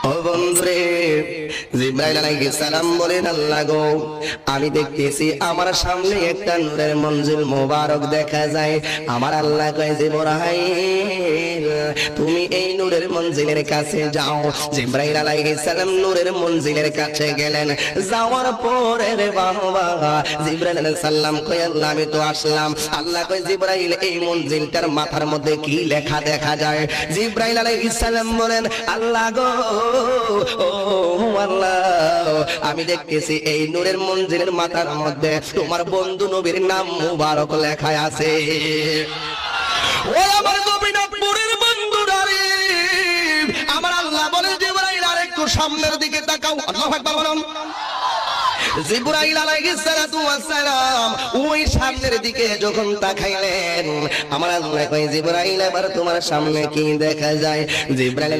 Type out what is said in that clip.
ও বন্ধুরে, জিবরাইল আলাইহিস সালাম বলেন, আল্লাহ গো, আমি দেখতেছি আমার সামনে একটা নূরের মঞ্জিল মোবারক দেখা যায়। আমার আল্লাহ কয়, জিবরাইল তুমি এই নূরের মঞ্জিলের কাছে যাও। জিবরাইল আলাইহিস সালাম নূরের মঞ্জিলের কাছে গেলেন। যাওয়ার পরে রে বাবা, জিবরাইল আলাইহিস সালাম কয়, আল্লাহ আমি তো আসলাম। আল্লাহ কয়, জিবরাইল এই মঞ্জিলটার মাথার মধ্যে কি লেখা দেখা যায়? জিবরাইল আলাইহিস সালাম বলেন, আল্লাহ গো, ও আল্লাহ, আমি দেখতেছি এই নূরের মঞ্জিলের মাথার মধ্যে তোমার বন্ধু নবীর নাম মুবারক লেখা আছে। ও আমার গোবিন্দপুরের বন্ধুরা রে, আমার আল্লাহ বলে, জিবরাইল আরেকটু সামনের দিকে তাকাও। আল্লাহু আকবার বলুন। জিবরাইল আলাইহিস সালাতু ওয়াস সালাম ওই সামনের দিকে যখন তাকাইলেন, আমার আল্লাহ কয়, জিবরাইল এবার তোমার সামনে কি দেখা যায়? জিবরাইল